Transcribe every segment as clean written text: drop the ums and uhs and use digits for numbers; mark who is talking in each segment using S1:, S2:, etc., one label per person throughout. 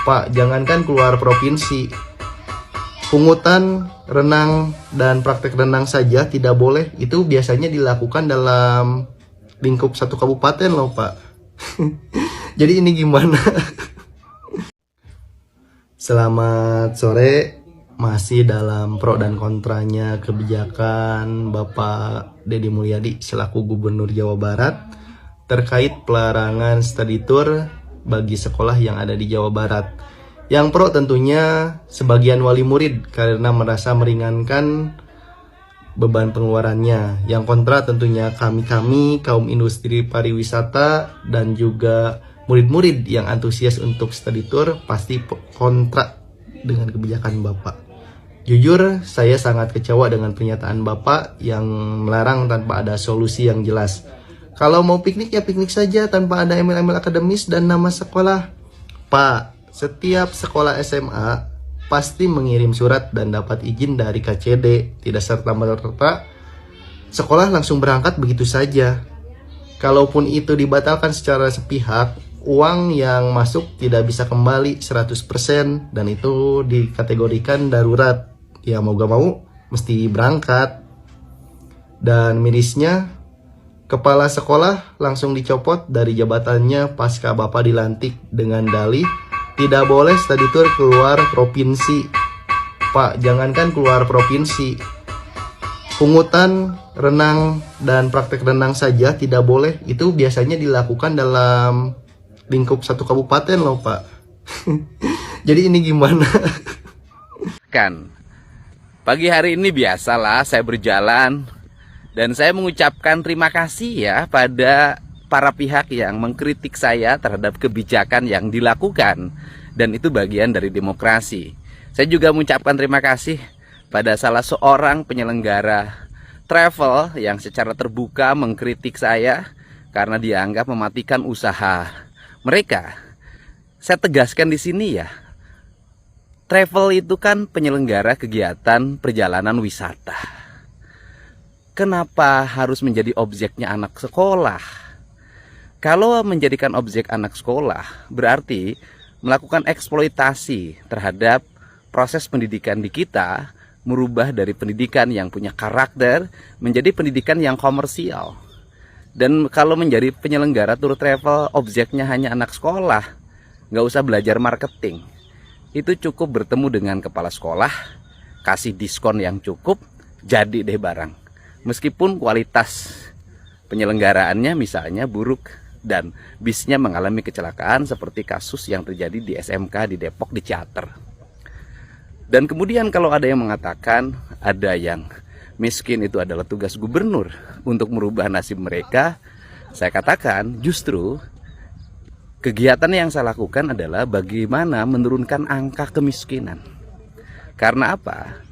S1: Pak, jangankan keluar provinsi, pungutan renang dan praktek renang saja tidak boleh. Itu biasanya dilakukan dalam lingkup satu kabupaten loh, Pak. Jadi ini gimana? Selamat sore. Masih dalam pro dan kontranya kebijakan Bapak Deddy Mulyadi selaku Gubernur Jawa Barat terkait pelarangan study tour bagi sekolah yang ada di Jawa Barat. Yang pro tentunya sebagian wali murid karena merasa meringankan beban pengeluarannya. Yang kontra tentunya kami kaum industri pariwisata dan juga murid-murid yang antusias untuk study tour pasti kontra dengan kebijakan Bapak. Jujur, saya sangat kecewa dengan pernyataan Bapak yang melarang tanpa ada solusi yang jelas. Kalau mau piknik ya piknik saja tanpa ada email-email akademis dan nama sekolah. Pak, setiap sekolah SMA pasti mengirim surat dan dapat izin dari KCD, tidak serta-merta sekolah langsung berangkat begitu saja. Kalaupun itu dibatalkan secara sepihak, uang yang masuk tidak bisa kembali 100% dan itu dikategorikan darurat. Ya mau gak mau mesti berangkat. Dan mirisnya, kepala sekolah langsung dicopot dari jabatannya pasca Bapak dilantik dengan dalih tidak boleh study tour keluar provinsi. Pak, jangankan keluar provinsi, pungutan renang dan praktek renang saja tidak boleh. Itu biasanya dilakukan dalam lingkup satu kabupaten loh, Pak. Jadi ini gimana?
S2: Kan pagi hari ini biasalah saya berjalan dan saya mengucapkan terima kasih ya pada para pihak yang mengkritik saya terhadap kebijakan yang dilakukan, dan itu bagian dari demokrasi. Saya juga mengucapkan terima kasih pada salah seorang penyelenggara travel yang secara terbuka mengkritik saya karena dianggap mematikan usaha mereka. Saya tegaskan di sini ya, travel itu kan penyelenggara kegiatan perjalanan wisata. Kenapa harus menjadi objeknya anak sekolah? Kalau menjadikan objek anak sekolah, berarti melakukan eksploitasi terhadap proses pendidikan di kita, merubah dari pendidikan yang punya karakter menjadi pendidikan yang komersial. Dan kalau menjadi penyelenggara tour travel, objeknya hanya anak sekolah, nggak usah belajar marketing. Itu cukup bertemu dengan kepala sekolah, kasih diskon yang cukup, jadi deh barang. Meskipun kualitas penyelenggaraannya misalnya buruk dan bisnya mengalami kecelakaan seperti kasus yang terjadi di SMK di Depok di Ciater. Dan kemudian kalau ada yang mengatakan ada yang miskin itu adalah tugas gubernur untuk merubah nasib mereka, saya katakan justru kegiatan yang saya lakukan adalah bagaimana menurunkan angka kemiskinan. Karena apa?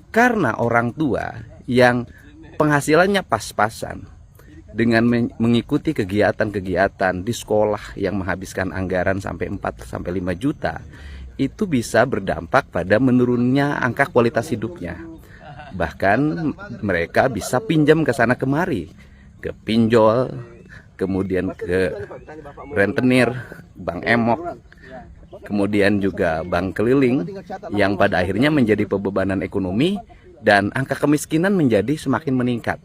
S2: Karena orang tua yang penghasilannya pas-pasan dengan mengikuti kegiatan-kegiatan di sekolah yang menghabiskan anggaran sampai 4-5 juta, itu bisa berdampak pada menurunnya angka kualitas hidupnya. Bahkan mereka bisa pinjam ke sana kemari, ke pinjol, kemudian ke rentenir, bank emok, kemudian juga bank keliling, yang pada akhirnya menjadi pembebanan ekonomi dan angka kemiskinan menjadi semakin meningkat.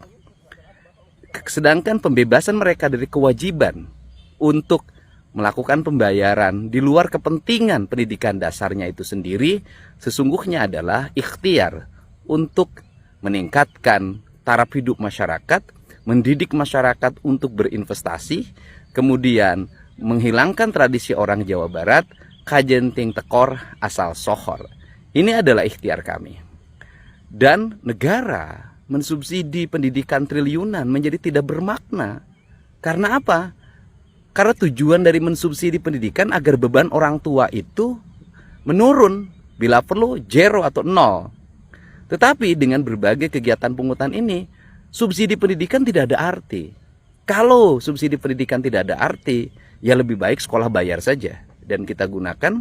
S2: Sedangkan pembebasan mereka dari kewajiban untuk melakukan pembayaran di luar kepentingan pendidikan dasarnya itu sendiri sesungguhnya adalah ikhtiar untuk meningkatkan taraf hidup masyarakat, mendidik masyarakat untuk berinvestasi, kemudian menghilangkan tradisi orang Jawa Barat, kajenting tekor asal sohor. Ini adalah ikhtiar kami. Dan negara mensubsidi pendidikan triliunan menjadi tidak bermakna. Karena apa? Karena tujuan dari mensubsidi pendidikan agar beban orang tua itu menurun, bila perlu zero atau nol. Tetapi dengan berbagai kegiatan pungutan ini, subsidi pendidikan tidak ada arti. Kalau subsidi pendidikan tidak ada arti, ya lebih baik sekolah bayar saja. Dan kita gunakan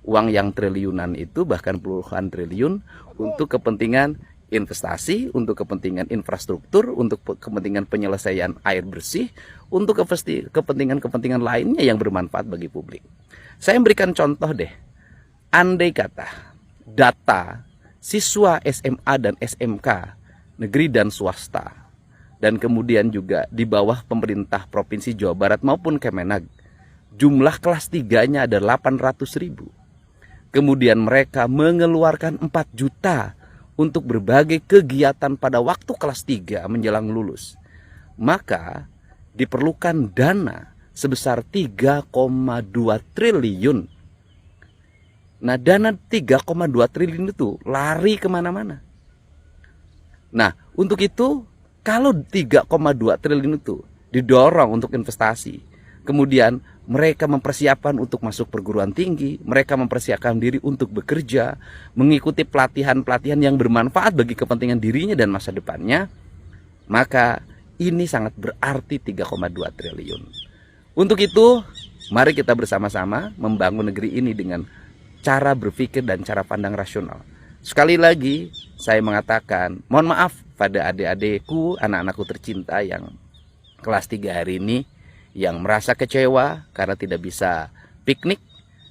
S2: uang yang triliunan itu, bahkan puluhan triliun, untuk kepentingan investasi, untuk kepentingan infrastruktur, untuk kepentingan penyelesaian air bersih, untuk kepentingan-kepentingan lainnya yang bermanfaat bagi publik. Saya memberikan contoh deh. andai kata data siswa SMA dan SMK negeri dan swasta, dan kemudian juga di bawah pemerintah Provinsi Jawa Barat maupun Kemenag, jumlah kelas 3-nya ada 800.000. Kemudian mereka mengeluarkan 4 juta untuk berbagai kegiatan pada waktu kelas 3 menjelang lulus. Maka diperlukan dana sebesar 3,2 triliun. Nah, dana 3,2 triliun itu lari kemana-mana. Nah, untuk itu, kalau 3,2 triliun itu didorong untuk investasi, kemudian mereka mempersiapkan untuk masuk perguruan tinggi, mereka mempersiapkan diri untuk bekerja, mengikuti pelatihan-pelatihan yang bermanfaat bagi kepentingan dirinya dan masa depannya, maka ini sangat berarti 3,2 triliun. Untuk itu, mari kita bersama-sama membangun negeri ini dengan cara berpikir dan cara pandang rasional. Sekali lagi, saya mengatakan, mohon maaf pada adik-adikku, anak-anakku tercinta yang kelas 3 hari ini, yang merasa kecewa karena tidak bisa piknik.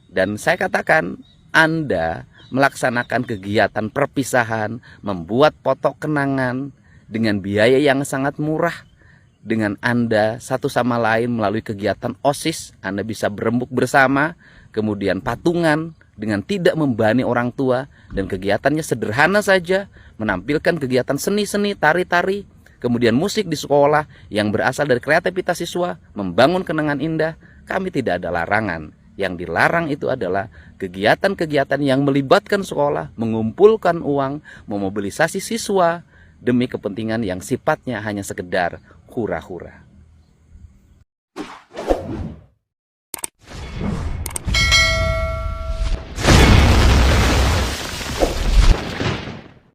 S2: Dan saya katakan, Anda melaksanakan kegiatan perpisahan, membuat foto kenangan dengan biaya yang sangat murah. Dengan Anda satu sama lain melalui kegiatan OSIS, Anda bisa berembuk bersama, kemudian patungan dengan tidak membebani orang tua, dan kegiatannya sederhana saja, menampilkan kegiatan seni-seni, tari-tari, kemudian musik di sekolah yang berasal dari kreativitas siswa, membangun kenangan indah. Kami tidak ada larangan. Yang dilarang itu adalah kegiatan-kegiatan yang melibatkan sekolah, mengumpulkan uang, memobilisasi siswa demi kepentingan yang sifatnya hanya sekedar hura-hura.